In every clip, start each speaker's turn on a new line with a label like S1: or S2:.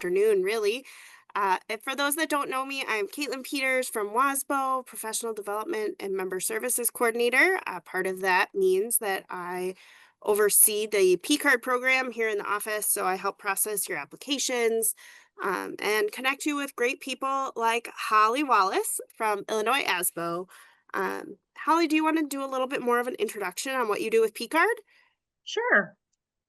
S1: afternoon, really. And for those that don't know me, I'm Caitlin Peters from WASBO, Professional Development and Member Services Coordinator. Part of that means that I oversee the P card program here in the office. So I help process your applications and connect you with great people like Holly Wallace from Illinois ASBO. Holly, do you want to do a little bit more of an introduction on what you do with P card?
S2: Sure.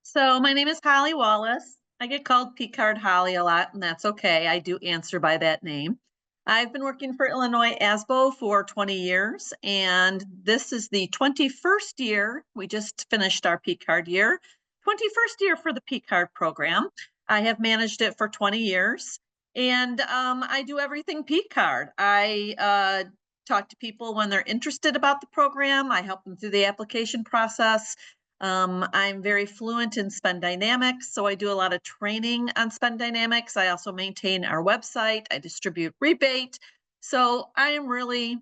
S2: So my name is Holly Wallace. I get called P-Card Holly a lot, and that's okay. I do answer by that name. I've been working for Illinois ASBO for 20 years, and this is the 21st year. We just finished our P-Card year, 21st year for the P-Card program. I have managed it for 20 years, and I do everything P-Card. I talk to people when they're interested about the program. I help them through the application process. I'm very fluent in Spend Dynamics, so I do a lot of training on Spend Dynamics. I also maintain our website. I distribute rebate. So I am really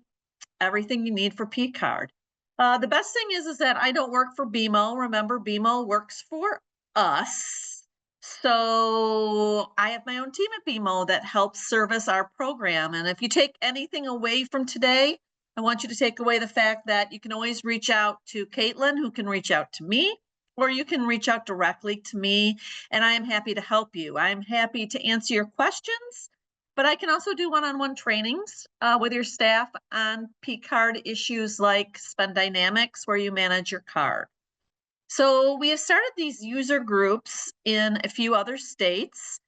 S2: everything you need for P-Card. The best thing is that I don't work for BMO. Remember, BMO works for us. So I have my own team at BMO that helps service our program. And if you take anything away from today, I want you to take away the fact that you can always reach out to Caitlin, who can reach out to me, or you can reach out directly to me, and I am happy to help you. I'm happy to answer your questions, but I can also do one-on-one trainings with your staff on P-card issues like Spend Dynamics, where you manage your card. So we have started these user groups in a few other states,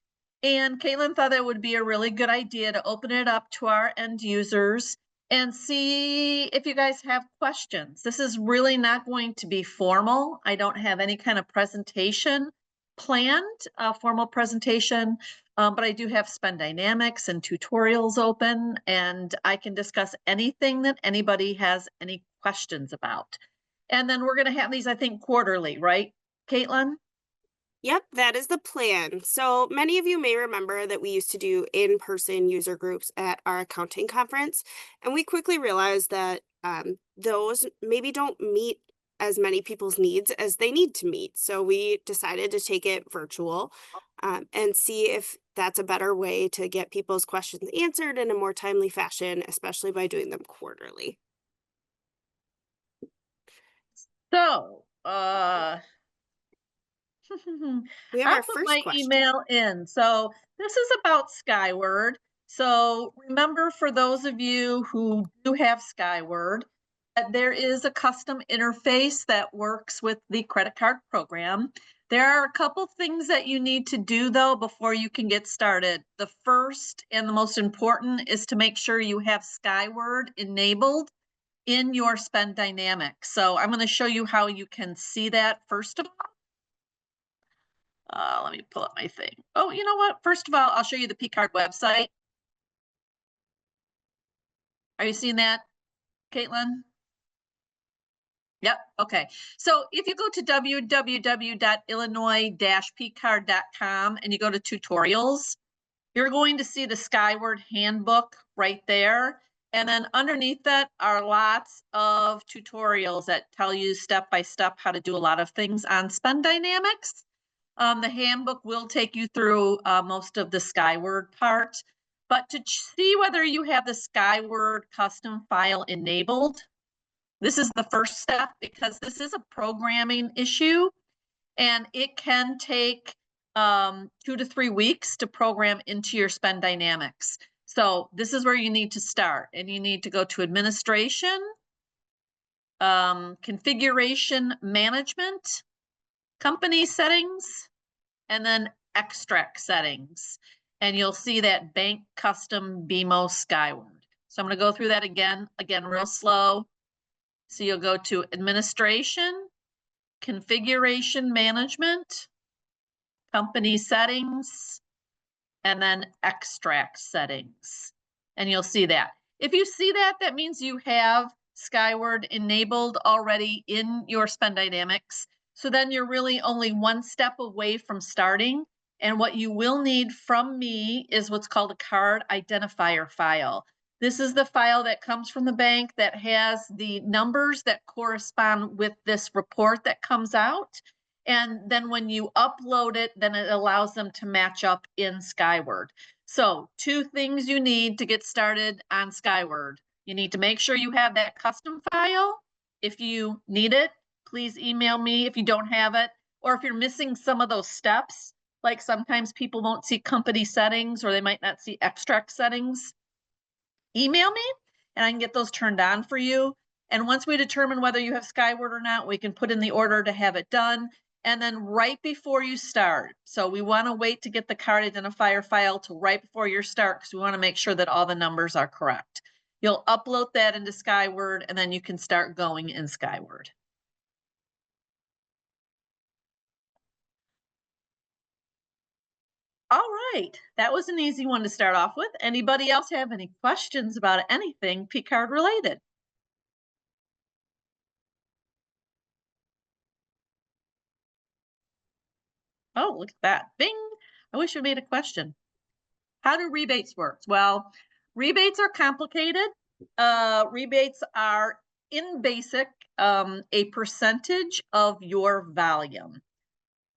S2: and Caitlin thought it would be a really good idea to open it up to our end users and see if you guys have questions. This is really not going to be formal. I don't have any kind of presentation planned, a formal presentation, but I do have Spend Dynamics and tutorials open, and I can discuss anything that anybody has any questions about. And then we're going to have these, I think, quarterly, right, Caitlin?
S1: Yep, that is the plan. So many of you may remember that we used to do in-person user groups at our accounting conference, and we quickly realized that those maybe don't meet as many people's needs as they need to meet. So we decided to take it virtual and see if that's a better way to get people's questions answered in a more timely fashion, especially by doing them quarterly.
S2: So,
S1: We have
S2: I'll
S1: our
S2: put
S1: first
S2: my
S1: question.
S2: email in. So this is about Skyward. So remember, for those of you who do have Skyward, that there is a custom interface that works with the credit card program. There are a couple things that you need to do though before you can get started. The first and the most important is to make sure you have Skyward enabled in your Spend Dynamics. So I'm going to show you how you can see that first of all. Let me pull up my thing. Oh, you know what? First of all, I'll show you the P-card website. Are you seeing that, Caitlin? Yep. Okay. So if you go to www.illinois-pcard.com and you go to tutorials, you're going to see the Skyward handbook right there. And then underneath that are lots of tutorials that tell you step by step how to do a lot of things on Spend Dynamics. The handbook will take you through most of the Skyward part, but to see whether you have the Skyward custom file enabled, this is the first step because this is a programming issue and it can take 2 to 3 weeks to program into your Spend Dynamics. So this is where you need to start, and you need to go to Administration, Configuration Management, Company Settings, and then Extract Settings. And you'll see that Bank Custom BMO Skyward. So I'm going to go through that again real slow. So you'll go to Administration, Configuration Management, Company Settings, and then Extract Settings. And you'll see that. If you see that, that means you have Skyward enabled already in your Spend Dynamics. So then you're really only one step away from starting. And what you will need from me is what's called a card identifier file. This is the file that comes from the bank that has the numbers that correspond with this report that comes out. And then when you upload it, then it allows them to match up in Skyward. So, two things you need to get started on Skyward. You need to make sure you have that custom file. If you need it, please email me if you don't have it, or if you're missing some of those steps, like sometimes people won't see company settings or they might not see extract settings, email me and I can get those turned on for you. And once we determine whether you have Skyward or not, we can put in the order to have it done. And then right before you start, so we want to wait to get the card identifier file to right before your start because we want to make sure that all the numbers are correct. You'll upload that into Skyward and then you can start going in Skyward. All right, that was an easy one to start off with. Anybody else have any questions about anything P-card related? Oh, look at that. Bing. I wish we made a question. How do rebates work? Well, rebates are complicated. Rebates are in basic a percentage of your volume.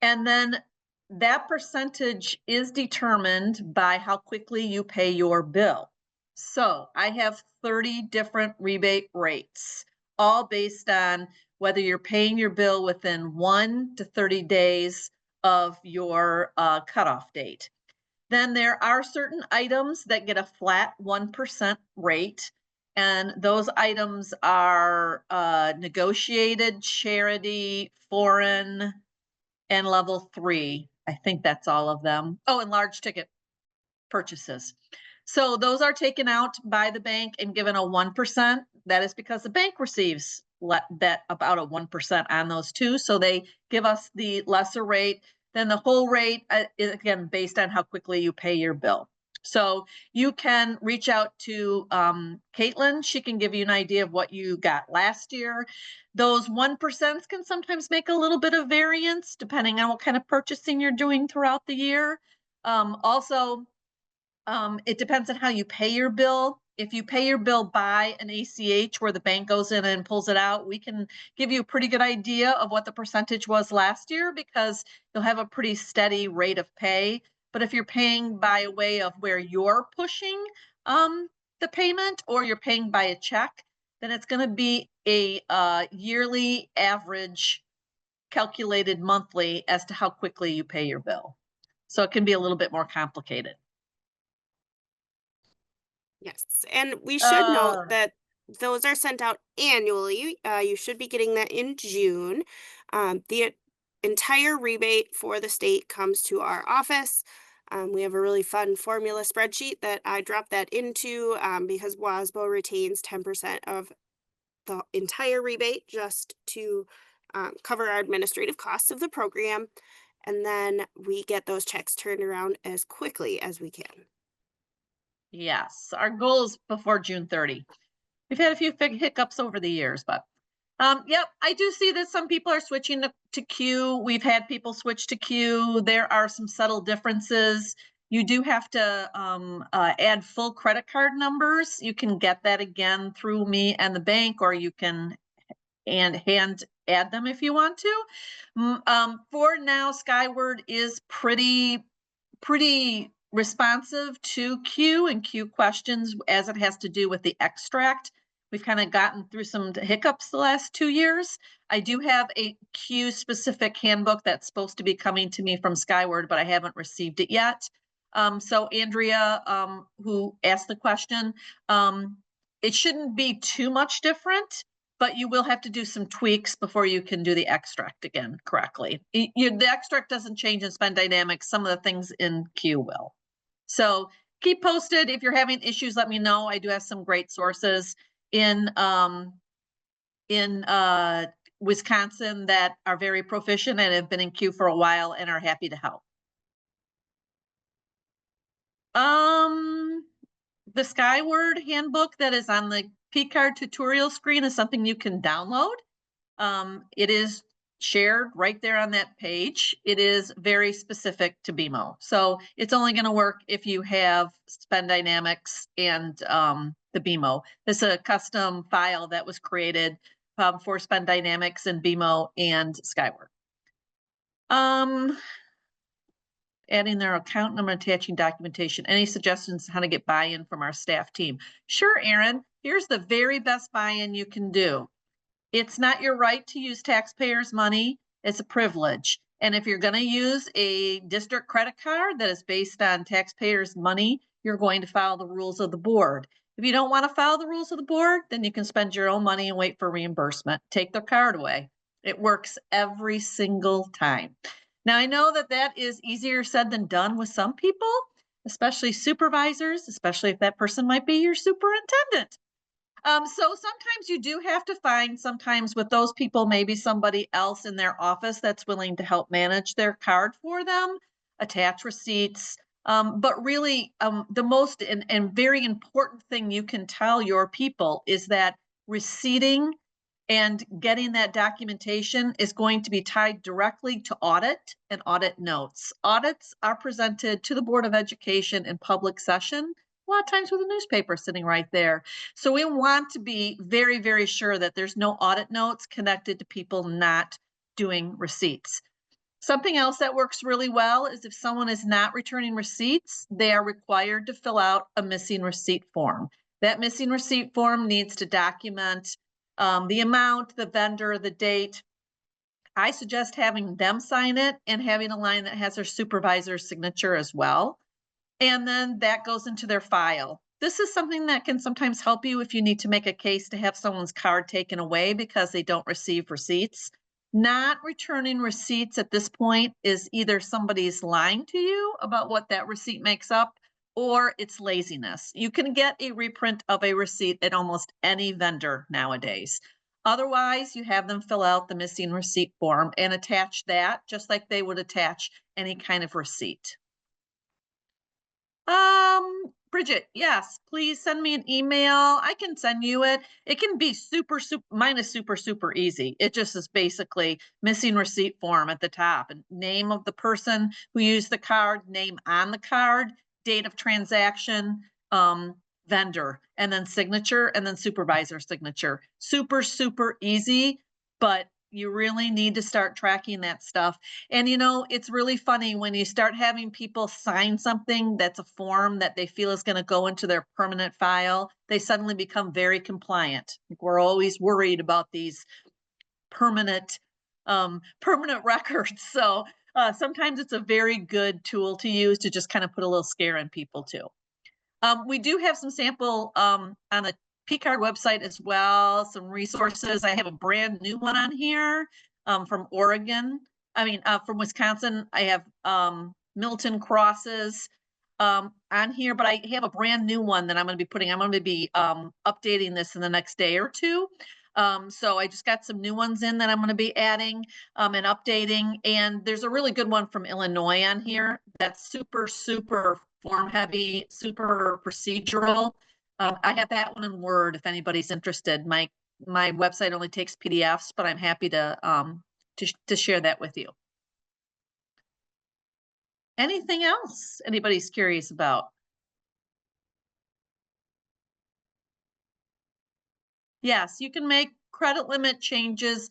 S2: And then that percentage is determined by how quickly you pay your bill. So I have 30 different rebate rates, all based on whether you're paying your bill within 1 to 30 days of your cutoff date. Then there are certain items that get a flat 1% rate. And those items are negotiated, charity, foreign, and level 3. I think that's all of them. Oh, and large ticket purchases. So those are taken out by the bank and given a 1%. That is because the bank receives that about a 1% on those too. So they give us the lesser rate. Then the whole rate is again based on how quickly you pay your bill. So you can reach out to Caitlin. She can give you an idea of what you got last year. Those 1% can sometimes make a little bit of variance depending on what kind of purchasing you're doing throughout the year. Also, it depends on how you pay your bill. If you pay your bill by an ACH where the bank goes in and pulls it out, we can give you a pretty good idea of what the percentage was last year because you'll have a pretty steady rate of pay. But if you're paying by way of where you're pushing the payment or you're paying by a check, then it's going to be a yearly average calculated monthly as to how quickly you pay your bill. So it can be a little bit more complicated.
S1: Yes, and we should note
S2: Uh,
S1: that those are sent out annually. You should be getting that in June. The entire rebate for the state comes to our office. We have a really fun formula spreadsheet that I drop that into because WASBO retains 10% of the entire rebate just to cover our administrative costs of the program. And then we get those checks turned around as quickly as we can.
S2: yes, our goal is before June 30. We've had a few hiccups over the years, but yep, I do see that some people are switching to Q. We've had people switch to Q. There are some subtle differences. You do have to add full credit card numbers. You can get that again through me and the bank, or you can hand add them if you want to. For now, Skyward is pretty responsive to Q and Q questions as it has to do with the extract. We've kind of gotten through some hiccups the last 2 years. I do have a Q specific handbook that's supposed to be coming to me from Skyward, but I haven't received it yet. So Andrea, who asked the question, it shouldn't be too much different, but you will have to do some tweaks before you can do the extract again correctly. The extract doesn't change in Spend Dynamics. Some of the things in Q will. So keep posted. If you're having issues, let me know. I do have some great sources in Wisconsin that are very proficient and have been in Q for a while and are happy to help. The Skyward handbook that is on the P-card tutorial screen is something you can download. It is shared right there on that page. It is very specific to BMO. So it's only going to work if you have Spend Dynamics and the BMO. This is a custom file that was created for Spend Dynamics and BMO and Skyward. Um, Adding their account number, attaching documentation. Any suggestions on how to get buy-in from our staff team? Sure, Aaron. Here's the very best buy-in you can do. It's not your right to use taxpayers' money. It's a privilege. And if you're going to use a district credit card that is based on taxpayers' money, you're going to follow the rules of the board. If you don't want to follow the rules of the board, then you can spend your own money and wait for reimbursement. Take their card away. It works every single time. Now, I know that that is easier said than done with some people, especially supervisors, especially if that person might be your superintendent. So sometimes you do have to find, sometimes with those people, maybe somebody else in their office that's willing to help manage their card for them, attach receipts. But really, the most and very important thing you can tell your people is that receipting and getting that documentation is going to be tied directly to audit and audit notes. Audits are presented to the Board of Education in public session, a lot of times with a newspaper sitting right there. So we want to be very, very sure that there's no audit notes connected to people not doing receipts. Something else that works really well is if someone is not returning receipts, they are required to fill out a missing receipt form. That missing receipt form needs to document the amount, the vendor, the date. I suggest having them sign it and having a line that has their supervisor's signature as well. And then that goes into their file. This is something that can sometimes help you if you need to make a case to have someone's card taken away because they don't receive receipts. Not returning receipts at this point is either somebody's lying to you about what that receipt makes up, or it's laziness. You can get a reprint of a receipt at almost any vendor nowadays. Otherwise, you have them fill out the missing receipt form and attach that just like they would attach any kind of receipt. Bridget, yes, please send me an email. I can send you it. It can be mine is super easy. It just is basically missing receipt form at the top and name of the person who used the card, name on the card, date of transaction, vendor, and then signature, and then supervisor signature. Super easy, but you really need to start tracking that stuff. And it's really funny when you start having people sign something that's a form that they feel is going to go into their permanent file, they suddenly become very compliant. We're always worried about these permanent permanent records. So sometimes it's a very good tool to use to just kind of put a little scare in people too. We do have some sample on the PCARD website as well, some resources. I have a brand new one on here from Oregon. From Wisconsin. I have Milton crosses on here, but I have a brand new one that I'm going to be updating this in the next day or two. So I just got some new ones in that I'm going to be adding and updating. And there's a really good one from Illinois on here that's super form heavy, super procedural. I have that one in Word if anybody's interested. My website only takes PDFs, but I'm happy to share that with you. Anything else anybody's curious about? Yes, you can make credit limit changes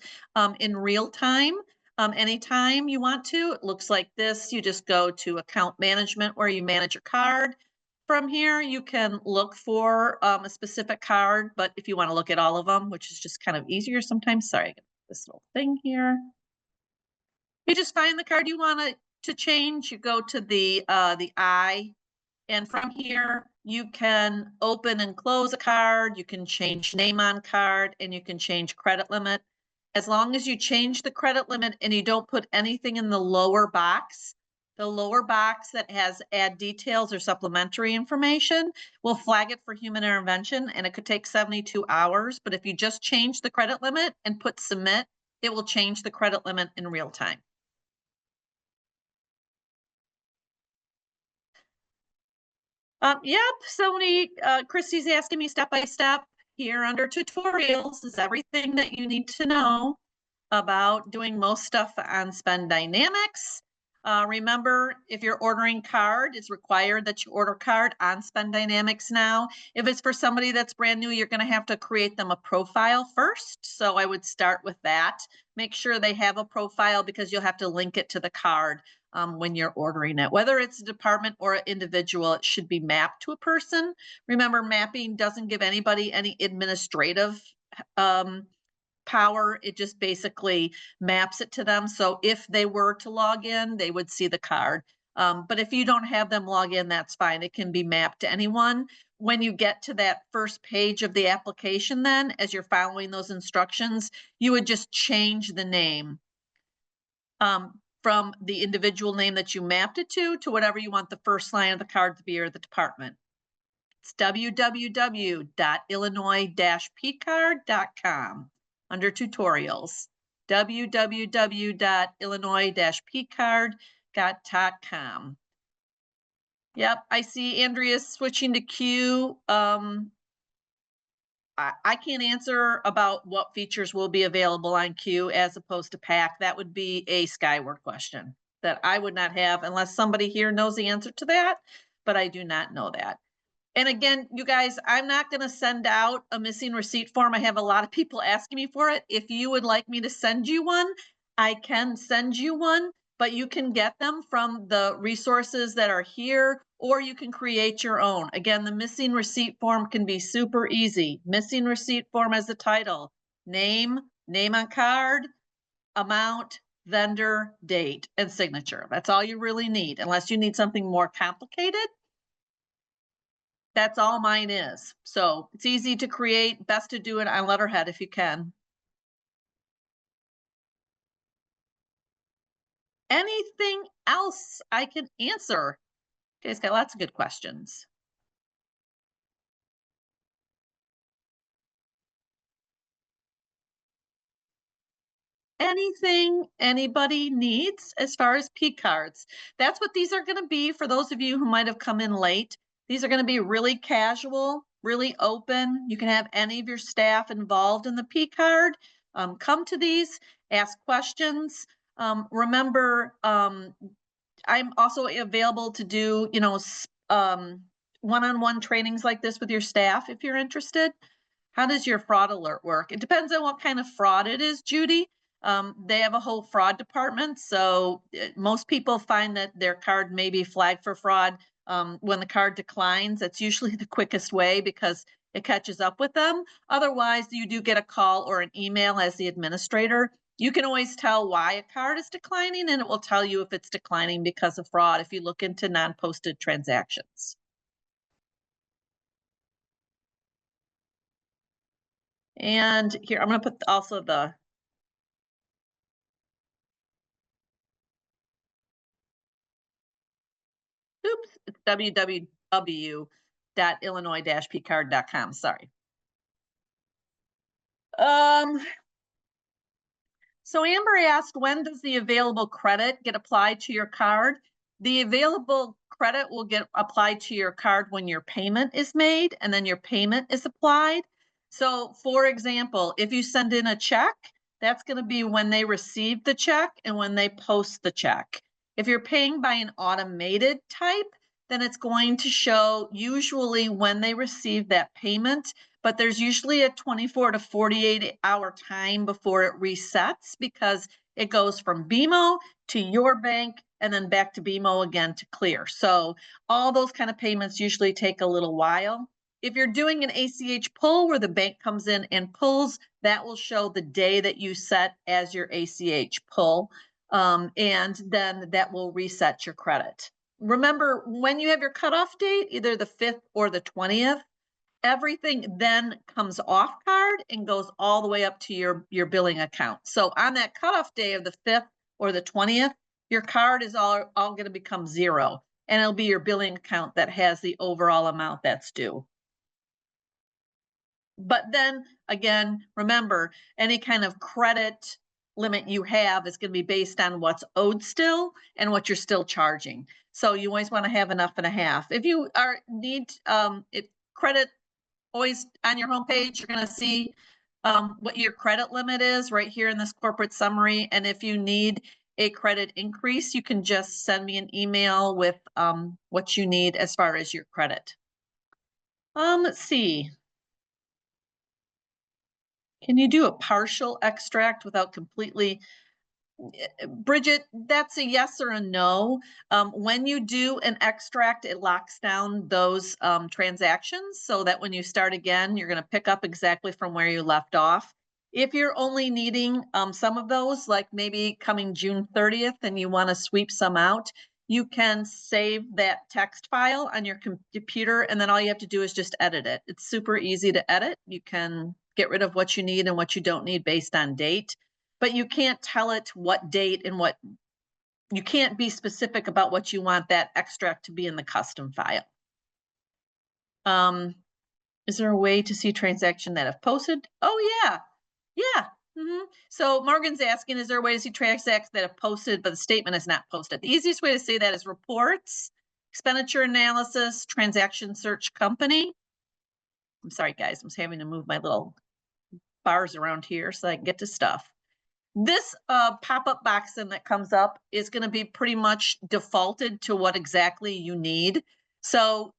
S2: in real time, anytime you want to. It looks like this. You just go to account management where you manage your card. From here, you can look for a specific card, but if you want to look at all of them, which is just kind of easier sometimes, sorry, I got this little thing here. You just find the card you want to change. You go to the I, and from here, you can open and close a card, you can change name on card, and you can change credit limit. As long as you change the credit limit and you don't put anything in the lower box that has add details or supplementary information will flag it for human intervention, and it could take 72 hours. But if you just change the credit limit and put submit, it will change the credit limit in real time. Yep, so many, Christy's asking me step by step here under tutorials is everything that you need to know about doing most stuff on Spend Dynamics. Remember, if you're ordering card, it's required that you order card on Spend Dynamics now. If it's for somebody that's brand new, you're going to have to create them a profile first. So I would start with that. Make sure they have a profile because you'll have to link it to the card when you're ordering it. Whether it's a department or an individual, it should be mapped to a person. Remember, mapping doesn't give anybody any administrative power. It just basically maps it to them. So if they were to log in, they would see the card. But if you don't have them log in, that's fine. It can be mapped to anyone. When you get to that first page of the application, then as you're following those instructions, you would just change the name from the individual name that you mapped it to whatever you want the first line of the card to be or the department. It's www.illinois-pcard.com under tutorials. www.illinois-pcard.com. Yep, I see Andrea's switching to Q. I can't answer about what features will be available on Q as opposed to PAC. That would be a Skyward question that I would not have unless somebody here knows the answer to that, but I do not know that. And again, you guys, I'm not going to send out a missing receipt form. I have a lot of people asking me for it. If you would like me to send you one, I can send you one, but you can get them from the resources that are here, or you can create your own. Again, the missing receipt form can be super easy. Missing receipt form as the title, name on card, amount, vendor, date, and signature. That's all you really need, unless you need something more complicated. That's all mine is. So it's easy to create, best to do it on letterhead if you can. Anything else I can answer? You guys got lots of good questions. Anything anybody needs as far as P cards. That's what these are going to be for those of you who might have come in late. These are going to be really casual, really open. You can have any of your staff involved in the P card. Come to these, ask questions. Remember, I'm also available to do, one-on-one trainings like this with your staff if you're interested. How does your fraud alert work? It depends on what kind of fraud it is, Judy. They have a whole fraud department. So most people find that their card may be flagged for fraud when the card declines. That's usually the quickest way because it catches up with them. Otherwise, you do get a call or an email as the administrator. You can always tell why a card is declining, and it will tell you if it's declining because of fraud if you look into non-posted transactions. And here, I'm going to put also the it's www.illinois-pcard.com. Sorry. So Amber asked, when does the available credit get applied to your card? The available credit will get applied to your card when your payment is made, and then your payment is applied. So for example, if you send in a check, that's going to be when they receive the check and when they post the check. If you're paying by an automated type, then it's going to show usually when they receive that payment, but there's usually a 24 to 48 hour time before it resets because it goes from BMO to your bank and then back to BMO again to clear. So all those kind of payments usually take a little while. If you're doing an ACH pull where the bank comes in and pulls, that will show the day that you set as your ACH pull. And then that will reset your credit. Remember, when you have your cutoff date, either the 5th or the 20th, everything then comes off card and goes all the way up to your billing account. So on that cutoff day of the 5th or the 20th, your card is all going to become zero, and it'll be your billing account that has the overall amount that's due. But then again, remember, any kind of credit limit you have is going to be based on what's owed still and what you're still charging. So you always want to have enough and a half. If you need credit, always on your homepage, you're going to see what your credit limit is right here in this corporate summary. And if you need a credit increase, you can just send me an email with what you need as far as your credit. Let's see. Can you do a partial extract without completely Bridget, that's a yes or a no. When you do an extract, it locks down those transactions so that when you start again, you're going to pick up exactly from where you left off. If you're only needing some of those, like maybe coming June 30th and you want to sweep some out, you can save that text file on your computer, and then all you have to do is just edit it. It's super easy to edit. You can get rid of what you need and what you don't need based on date, but you can't tell it what date and what you can't be specific about what you want that extract to be in the custom file. Is there a way to see transaction that have posted? Oh yeah, yeah. So Morgan's asking, is there a way to see transactions that have posted, but the statement is not posted? The easiest way to say that is reports, expenditure analysis, transaction search company. I'm sorry, guys, I'm having to move my little bars around here so I can get to stuff. This pop-up box then that comes up is going to be pretty much defaulted to what exactly you need. So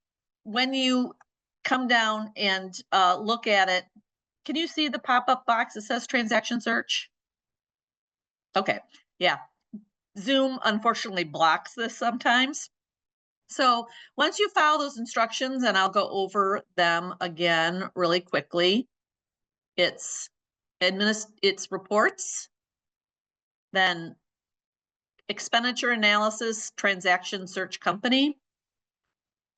S2: when you come down and look at it, can you see the pop-up box that says transaction search? Okay, yeah. Zoom unfortunately blocks this sometimes. So once you follow those instructions, and I'll go over them again really quickly, it's reports, then expenditure analysis, transaction search company.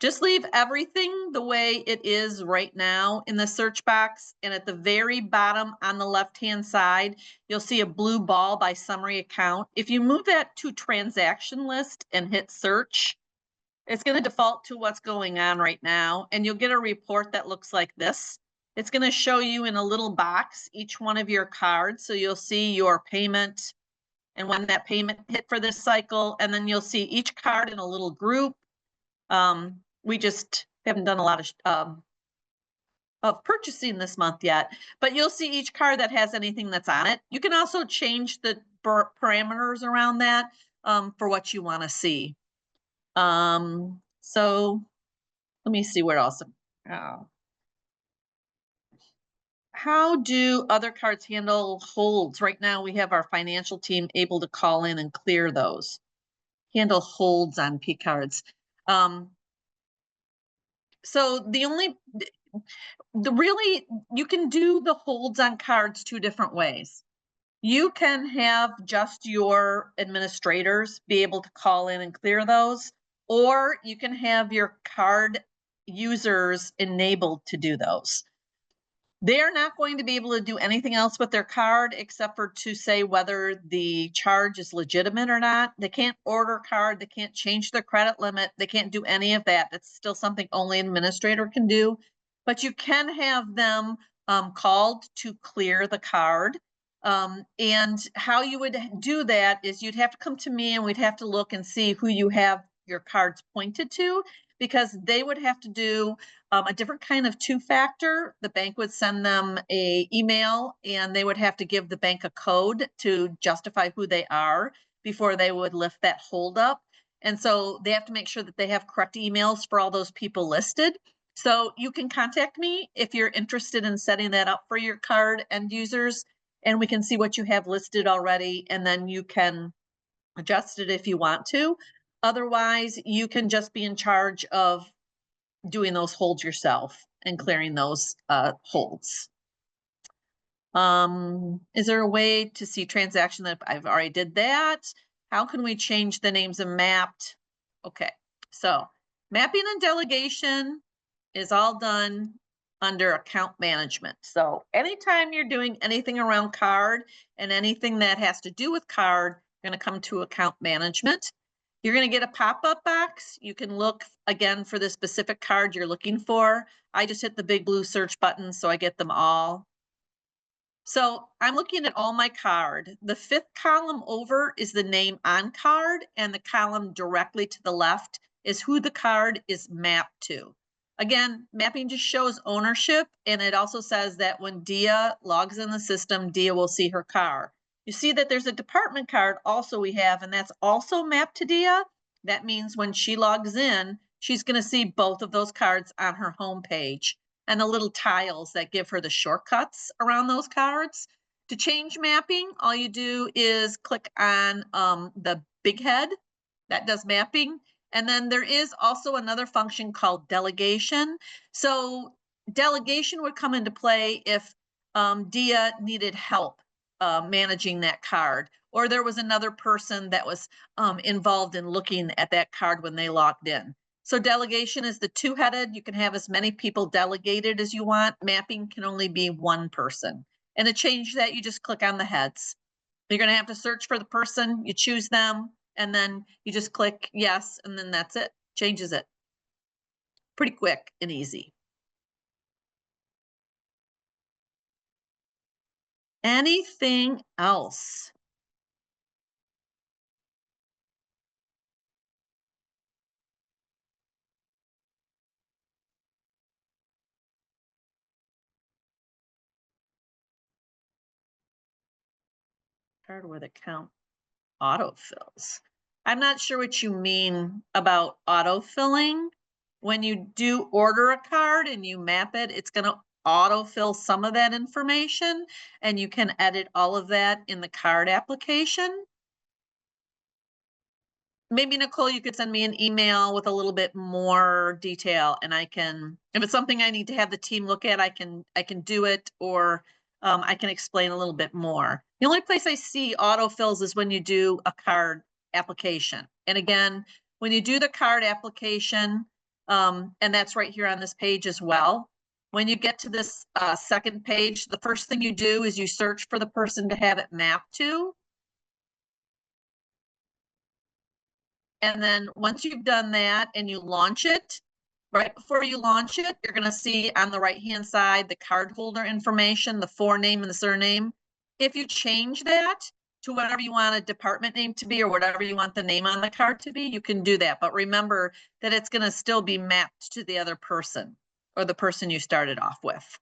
S2: Just leave everything the way it is right now in the search box. And at the very bottom on the left-hand side, you'll see a blue ball by summary account. If you move that to transaction list and hit search, it's going to default to what's going on right now. And you'll get a report that looks like this. It's going to show you in a little box each one of your cards. So you'll see your payment and when that payment hit for this cycle, and then you'll see each card in a little group. We just haven't done a lot of purchasing this month yet, but you'll see each card that has anything that's on it. You can also change the parameters around that for what you want to see. So let me see where else. How do other cards handle holds? Right now, we have our financial team able to call in and clear those. Handle holds on P cards. So you can do the holds on cards two different ways. You can have just your administrators be able to call in and clear those, or you can have your card users enabled to do those. They're not going to be able to do anything else with their card except for to say whether the charge is legitimate or not. They can't order card. They can't change their credit limit. They can't do any of that. That's still something only an administrator can do. But you can have them called to clear the card. And how you would do that is you'd have to come to me and we'd have to look and see who you have your cards pointed to, because they would have to do a different kind of two-factor. The bank would send them a email and they would have to give the bank a code to justify who they are before they would lift that hold up. And so they have to make sure that they have correct emails for all those people listed. So you can contact me if you're interested in setting that up for your card end users, and we can see what you have listed already, and then you can adjust it if you want to. Otherwise, you can just be in charge of doing those holds yourself and clearing those holds. Is there a way to see transaction that I've already did that? How can we change the names of mapped? Okay, so mapping and delegation is all done under account management. So anytime you're doing anything around card and anything that has to do with card, you're going to come to account management. You're going to get a pop-up box. You can look again for the specific card you're looking for. I just hit the big blue search button, so I get them all. So I'm looking at all my card. The fifth column over is the name on card, and the column directly to the left is who the card is mapped to. Again, mapping just shows ownership, and it also says that when Dia logs in the system, Dia will see her card. You see that there's a department card also we have, and that's also mapped to Dia. That means when she logs in, she's going to see both of those cards on her home page and the little tiles that give her the shortcuts around those cards. To change mapping, all you do is click on the big head that does mapping. And then there is also another function called delegation. So delegation would come into play if Dia needed help managing that card, or there was another person that was involved in looking at that card when they logged in. So delegation is the two-headed. You can have as many people delegated as you want. Mapping can only be one person. And to change that, you just click on the heads. You're going to have to search for the person, you choose them, and then you just click yes, and then that's it. Changes it. Pretty quick and easy. Anything else? Card with account autofills. I'm not sure what you mean about autofilling. When you do order a card and you map it, it's going to autofill some of that information, and you can edit all of that in the card application. Maybe Nicole, you could send me an email with a little bit more detail, and I can, if it's something I need to have the team look at, I can do it, or I can explain a little bit more. The only place I see autofills is when you do a card application. And again, when you do the card application, and that's right here on this page as well. When you get to this second page, the first thing you do is you search for the person to have it mapped to. And then once you've done that and you launch it, right before you launch it, you're going to see on the right-hand side the cardholder information, the forename and the surname. If you change that to whatever you want a department name to be or whatever you want the name on the card to be, you can do that. But remember that it's going to still be mapped to the other person or the person you started off with.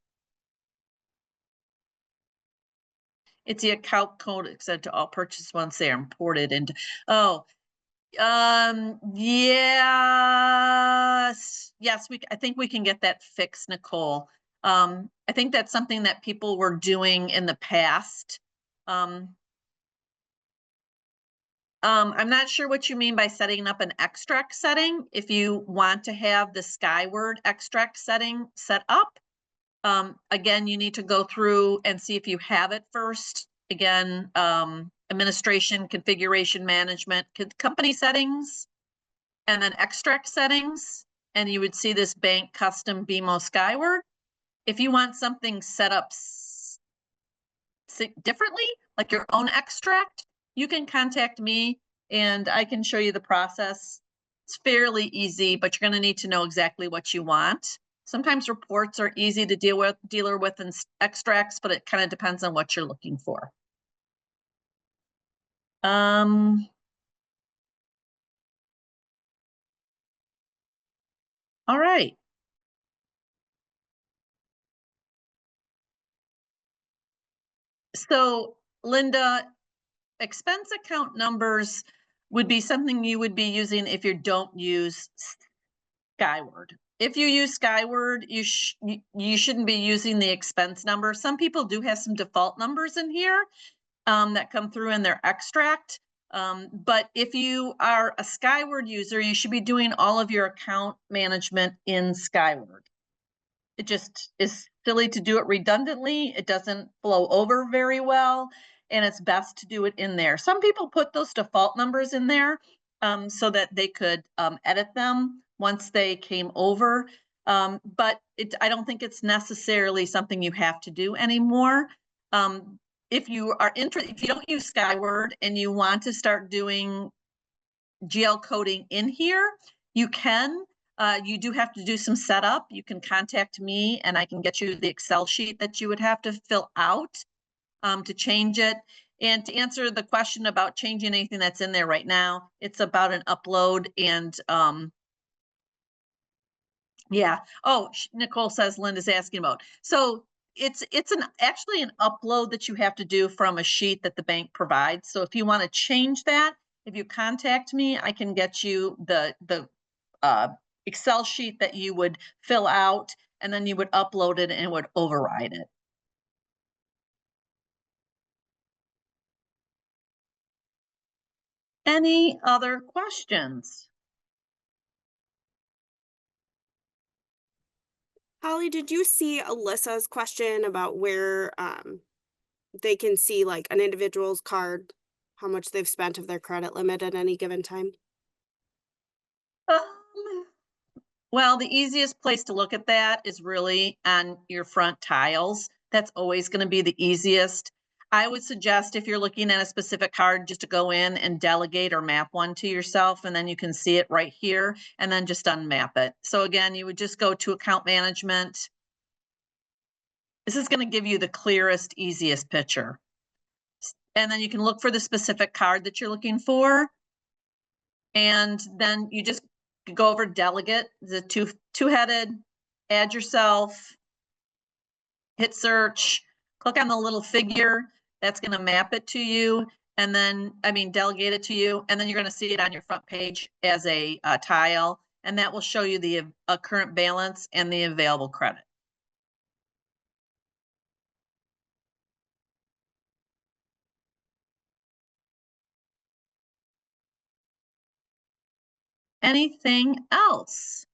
S2: It's the account code extended to all purchases once they are imported into, oh, yes, I think we can get that fixed, Nicole. I think that's something that people were doing in the past. I'm not sure what you mean by setting up an extract setting. If you want to have the Skyward extract setting set up, again, you need to go through and see if you have it first. Again, administration, configuration management, company settings, and then extract settings, and you would see this bank custom BMO Skyward. If you want something set up differently, like your own extract, you can contact me and I can show you the process. It's fairly easy, but you're going to need to know exactly what you want. Sometimes reports are easy to deal with and extracts, but it kind of depends on what you're looking for. All right. So, Linda, expense account numbers would be something you would be using if you don't use Skyward. If you use Skyward, you shouldn't be using the expense number. Some people do have some default numbers in here that come through in their extract. But if you are a Skyward user, you should be doing all of your account management in Skyward. It just is silly to do it redundantly. It doesn't flow over very well, and it's best to do it in there. Some people put those default numbers in there so that they could edit them once they came over. But I don't think it's necessarily something you have to do anymore. If you are interested, if you don't use Skyward and you want to start doing GL coding in here, you can. You do have to do some setup. You can contact me and I can get you the Excel sheet that you would have to fill out to change it. And to answer the question about changing anything that's in there right now, it's about an upload and yeah. Oh, Nicole says Linda's asking about. So it's actually an upload that you have to do from a sheet that the bank provides. So if you want to change that, if you contact me, I can get you the Excel sheet that you would fill out, and then you would upload it and it would override it. Any other questions?
S1: Holly, did you see Alyssa's question about where they can see like an individual's card, how much they've spent of their credit limit at any given time?
S2: Um, Well, the easiest place to look at that is really on your front tiles. That's always going to be the easiest. I would suggest if you're looking at a specific card, just to go in and delegate or map one to yourself, and then you can see it right here, and then just unmap it. So again, you would just go to account management. This is going to give you the clearest, easiest picture. And then you can look for the specific card that you're looking for. And then you just go over delegate, the two-headed, add yourself, hit search, click on the little figure, that's gonna map it to you, and then, delegate it to you, and then you're gonna see it on your front page as a tile, and that will show you the current balance and the available credit. Anything else?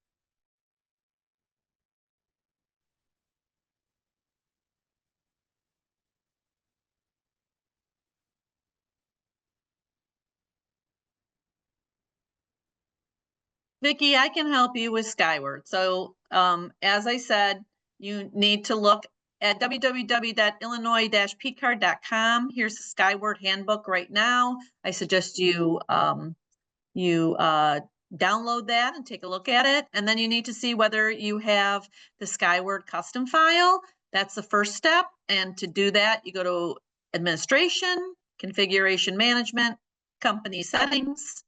S2: Vicki, I can help you with Skyward. So as I said, you need to look at www.illinois-pcard.com. Here's the Skyward handbook right now. I suggest you download that and take a look at it. And then you need to see whether you have the Skyward custom file. That's the first step. And to do that, you go to Administration, Configuration Management, Company Settings,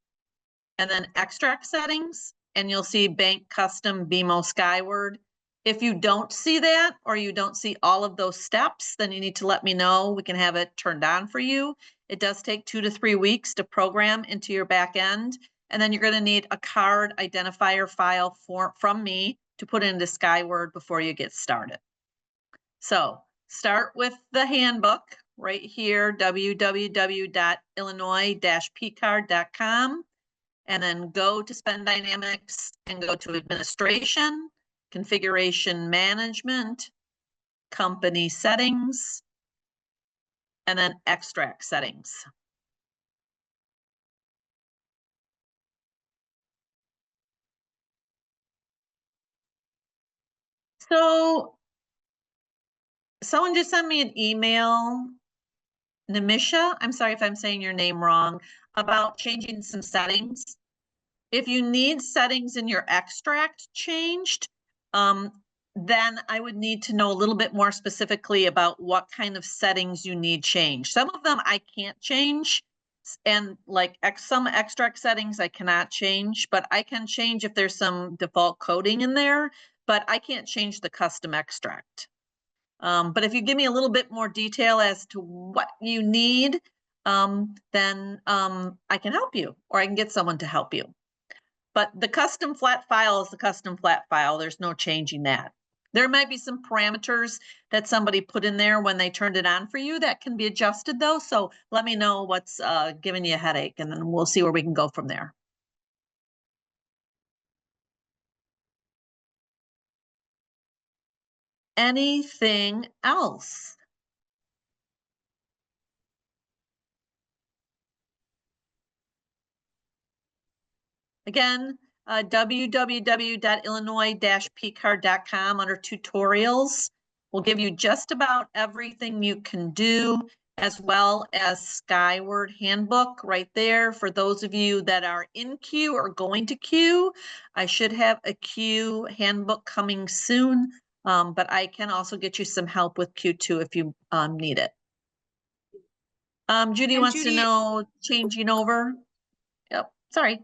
S2: and then Extract Settings. And you'll see Bank Custom BMO Skyward. If you don't see that, or you don't see all of those steps, then you need to let me know. We can have it turned on for you. It does take 2 to 3 weeks to program into your back end. And then you're going to need a card identifier file from me to put into Skyward before you get started. So start with the handbook right here, www.illinois-pcard.com, and then go to Spend Dynamics and go to Administration, Configuration Management, Company Settings, and then Extract Settings. So someone just sent me an email, Namisha, I'm sorry if I'm saying your name wrong, about changing some settings. If you need settings in your extract changed, then I would need to know a little bit more specifically about what kind of settings you need changed. Some of them I can't change, and like some extract settings I cannot change, but I can change if there's some default coding in there, but I can't change the custom extract. But if you give me a little bit more detail as to what you need, then I can help you, or I can get someone to help you. But the custom flat file is the custom flat file. There's no changing that. There might be some parameters that somebody put in there when they turned it on for you that can be adjusted though. So let me know what's giving you a headache, and then we'll see where we can go from there. Anything else? Again, www.illinois-pcard.com under tutorials will give you just about everything you can do, as well as Skyward Handbook right there. For those of you that are in queue or going to queue, I should have a queue handbook coming soon, but I can also get you some help with Q2 if you need it. Judy
S1: And
S2: wants to
S1: Judy,
S2: know changing over. Yep, sorry.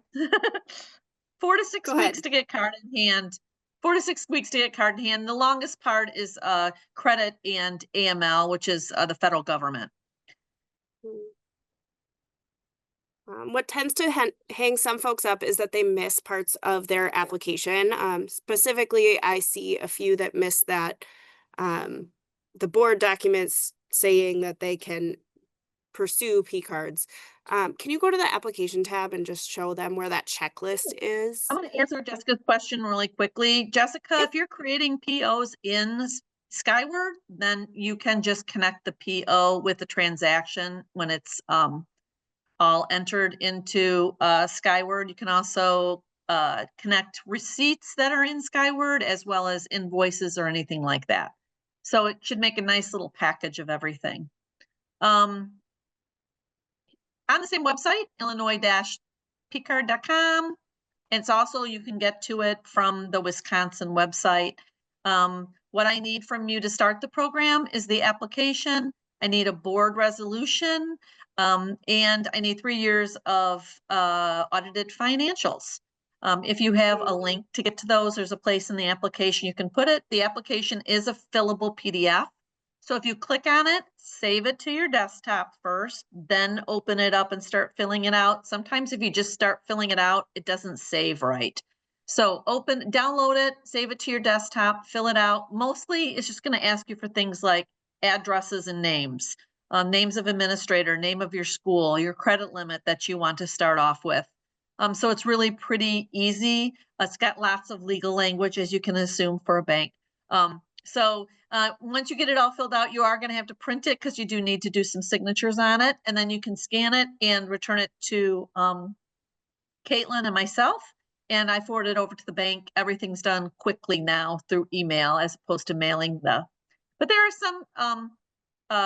S2: 4 to 6
S1: go
S2: weeks
S1: ahead.
S2: to get card in hand. 4 to 6 weeks to get card in hand. The longest part is credit and AML, which is the federal government.
S1: Mm. What tends to hang some folks up is that they miss parts of their application. Specifically, I see a few that miss that um, the board documents saying that they can pursue P cards. Can you go to the application tab and just show them where that checklist
S2: I'm
S1: is?
S2: going to answer Jessica's question really quickly. Jessica,
S1: Yep.
S2: if you're creating POs in Skyward, then you can just connect the PO with the transaction when it's all entered into Skyward. You can also connect receipts that are in Skyward as well as invoices or anything like that. So it should make a nice little package of everything. On the same website, illinois-pcard.com. It's also, you can get to it from the Wisconsin website. What I need from you to start the program is the application. I need a board resolution, and I need 3 years of audited financials. If you have a link to get to those, there's a place in the application you can put it. The application is a fillable PDF. So if you click on it, save it to your desktop first, then open it up and start filling it out. Sometimes if you just start filling it out, it doesn't save right. So download it, save it to your desktop, fill it out. Mostly it's just going to ask you for things like addresses and names, names of administrator, name of your school, your credit limit that you want to start off with. So it's really pretty easy. It's got lots of legal language, as you can assume for a bank. Once you get it all filled out, you are going to have to print it because you do need to do some signatures on it. And then you can scan it and return it to Caitlin and myself. And I forward it over to the bank. Everything's done quickly now through email as opposed to mailing but there are some,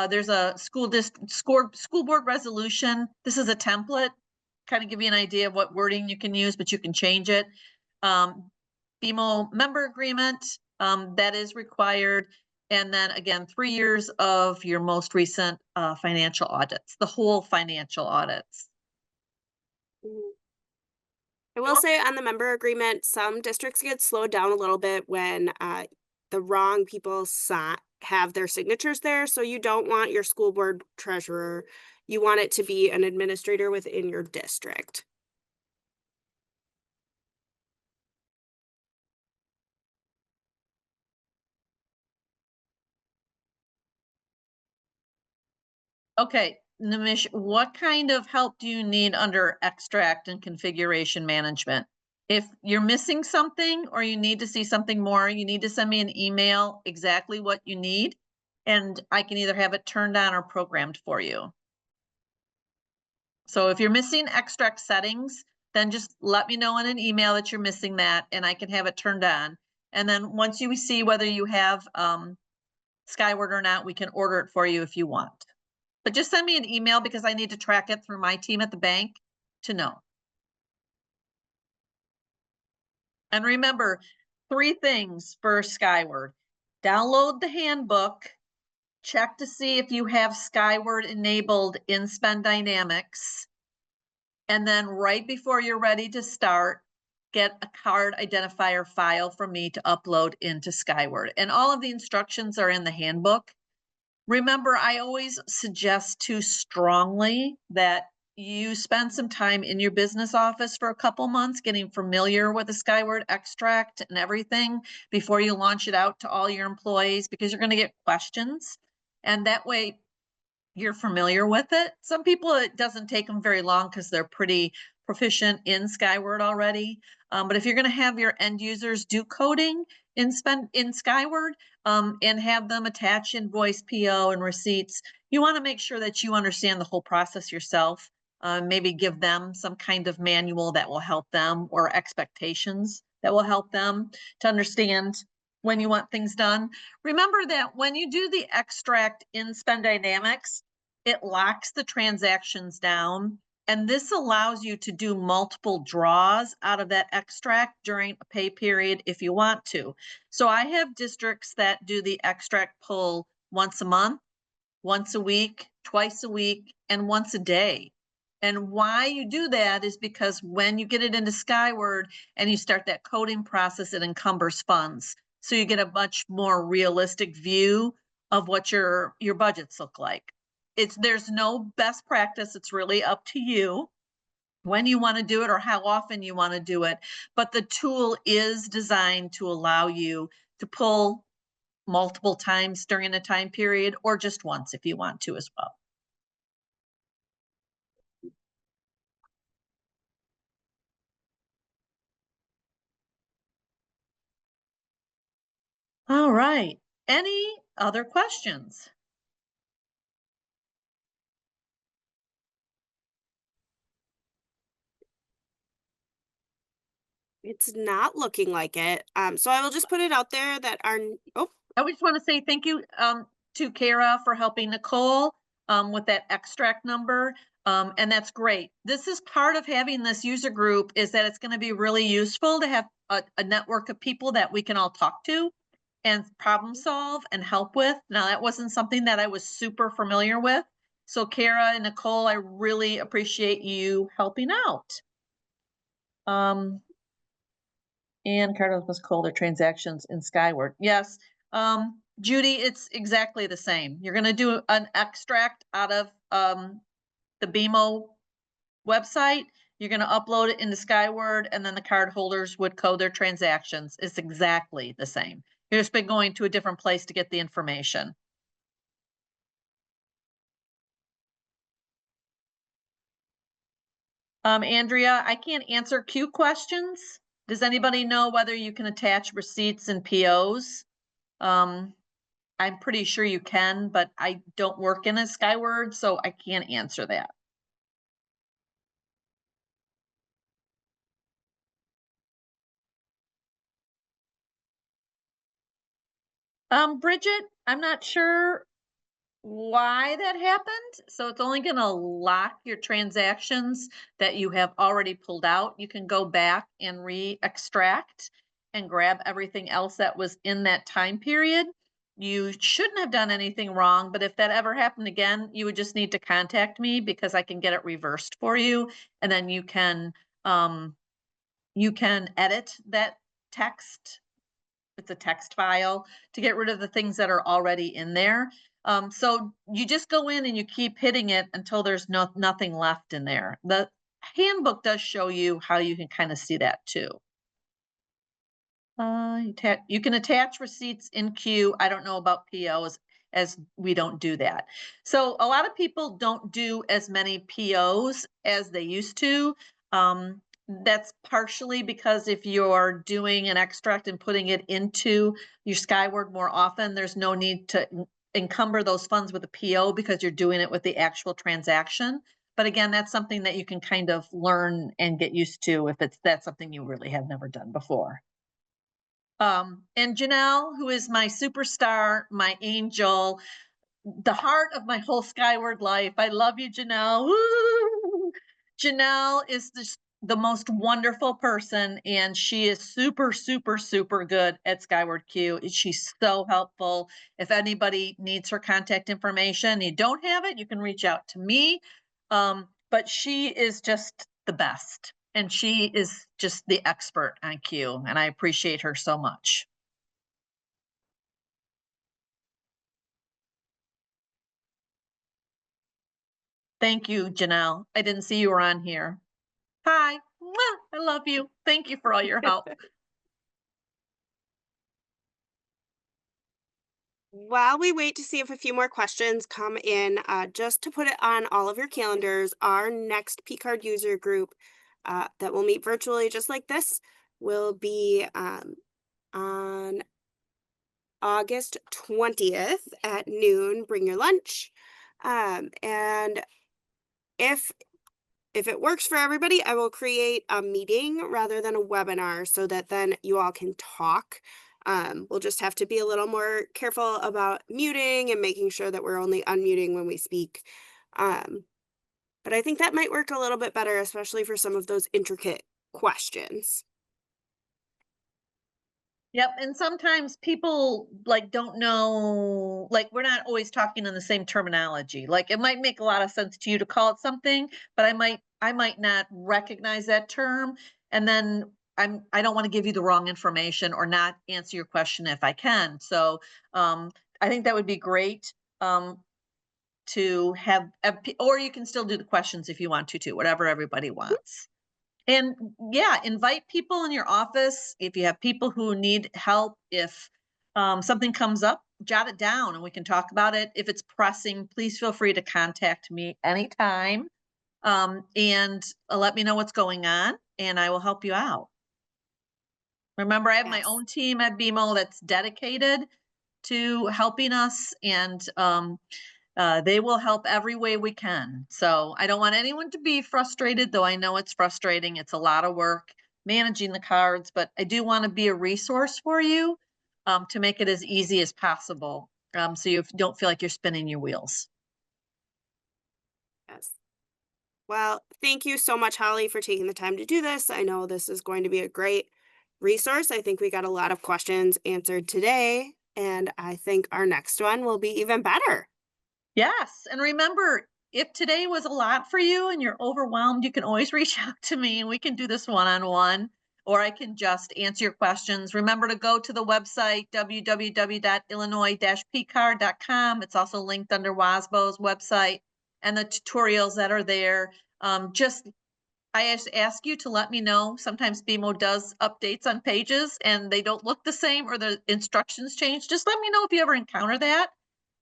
S2: there's a school board resolution. This is a template, kind of give you an idea of what wording you can use, but you can change it. BMO member agreement, that is required. And then again, 3 years of your most recent financial audits, the whole financial audits.
S1: Mhm. I will say on the member agreement, some districts get slowed down a little bit when the wrong people have their signatures there. So you don't want your school board treasurer. You want it to be an administrator within your district.
S2: Okay, Nimish, what kind of help do you need under extract and configuration management? If you're missing something or you need to see something more, you need to send me an email exactly what you need, and I can either have it turned on or programmed for you. So if you're missing extract settings, then just let me know in an email that you're missing that, and I can have it turned on. And then once you see whether you have Skyward or not, we can order it for you if you want. But just send me an email because I need to track it through my team at the bank to know. And remember, 3 things for Skyward. Download the handbook, check to see if you have Skyward enabled in Spend Dynamics, and then right before you're ready to start, get a card identifier file from me to upload into Skyward. And all of the instructions are in the handbook. Remember, I always suggest too strongly that you spend some time in your business office for a couple months getting familiar with the Skyward extract and everything before you launch it out to all your employees, because you're going to get questions. And that way you're familiar with it. Some people, it doesn't take them very long because they're pretty proficient in Skyward already. But if you're going to have your end users do coding in Skyward and have them attach invoice, PO, and receipts, you want to make sure that you understand the whole process yourself. Maybe give them some kind of manual that will help them, or expectations that will help them to understand when you want things done. Remember that when you do the extract in Spend Dynamics, it locks the transactions down, and this allows you to do multiple draws out of that extract during a pay period if you want to. So I have districts that do the extract pull once a month, once a week, twice a week, and once a day. And why you do that is because when you get it into Skyward and you start that coding process, it encumbers funds. So you get a much more realistic view of what your budgets look like. There's no best practice. It's really up to you when you want to do it or how often you want to do it. But the tool is designed to allow you to pull multiple times during a time period or just once if you want to as well. All right. Any other questions?
S1: It's not looking like it. So I will just put it out there that oh,
S2: I just want to say thank you to Kara for helping Nicole with that extract number. And that's great. This is part of having this user group is that it's going to be really useful to have a network of people that we can all talk to and problem solve and help with. Now, that wasn't something that I was super familiar with. So Kara and Nicole, I really appreciate you helping out. And Cardinals must call their transactions in Skyward. Yes. Judy, it's exactly the same. You're going to do an extract out of the BMO website. You're going to upload it into Skyward, and then the card holders would code their transactions. It's exactly the same. You're just been going to a different place to get the information. Andrea, I can't answer Q questions. Does anybody know whether you can attach receipts and POs? I'm pretty sure you can, but I don't work in a Skyward, so I can't answer that. Bridget, I'm not sure why that happened. So it's only going to lock your transactions that you have already pulled out. You can go back and re-extract and grab everything else that was in that time period. You shouldn't have done anything wrong, but if that ever happened again, you would just need to contact me because I can get it reversed for you, and then you can edit that text. It's a text file to get rid of the things that are already in there. So you just go in and you keep hitting it until there's nothing left in there. The handbook does show you how you can kind of see that too. You can attach receipts in Q. I don't know about POs as we don't do that. So a lot of people don't do as many POs as they used to. That's partially because if you're doing an extract and putting it into your Skyward more often, there's no need to encumber those funds with a PO because you're doing it with the actual transaction. But again, that's something that you can kind of learn and get used to if that's something you really have never done before. And Janelle, who is my superstar, my angel, the heart of my whole Skyward life. I love you, Janelle. Woo! Janelle is the most wonderful person, and she is super, super, super good at Skyward Q. She's so helpful. If anybody needs her contact information, you don't have it, you can reach out to me. But she is just the best, and she is just the expert on Q, and I appreciate her so much. Thank you, Janelle. I didn't see you were on here. Hi. Mwah! I love you. Thank you for all your help.
S1: while we wait to see if a few more questions come in, just to put it on all of your calendars, our next P-Card user group that will meet virtually just like this will be on August 20th at noon. Bring your lunch. And if if it works for everybody, I will create a meeting rather than a webinar so that then you all can talk. We'll just have to be a little more careful about muting and making sure that we're only unmuting when we speak. But I think that might work a little bit better, especially for some of those intricate questions.
S2: Yep, and sometimes people, like, don't know, like, we're not always talking in the same terminology. Like, it might make a lot of sense to you to call it something, but I might not recognize that term, and then I don't wanna give you the wrong information or not answer your question if I can. So, I think that would be great, to have p or you can still do the questions if you want to too, whatever everybody wants. And yeah, invite people in your office. If you have people who need help, if something comes up, jot it down and we can talk about it. If it's pressing, please feel free to contact me anytime, and let me know what's going on, and I will help you out. Remember, I have my
S1: Yes.
S2: own team at BMO that's dedicated to helping us, and they will help every way we can. So I don't want anyone to be frustrated, though I know it's frustrating. It's a lot of work managing the cards, but I do want to be a resource for you, to make it as easy as possible, so you don't feel like you're spinning your wheels.
S1: Yes. Well, thank you so much, Holly, for taking the time to do this. I know this is going to be a great resource. I think we got a lot of questions answered today, and I think our next one will be even better.
S2: Yes. And remember, if today was a lot for you and you're overwhelmed, you can always reach out to me and we can do this one on one, or I can just answer your questions. Remember to go to the website, www.illinois-pcard.com. It's also linked under WASBO's website and the tutorials that are there. Just I just ask you to let me know. Sometimes BMO does updates on pages and they don't look the same or the instructions change. Just let me know if you ever encounter that,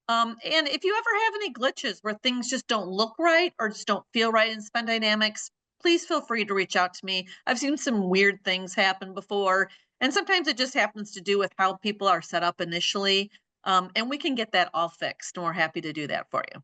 S2: and if you ever have any glitches where things just don't look right or just don't feel right in Spend Dynamics, please feel free to reach out to me. I've seen some weird things happen before, and sometimes it just happens to do with how people are set up initially. And we can get that all fixed, and we're happy to do that for you.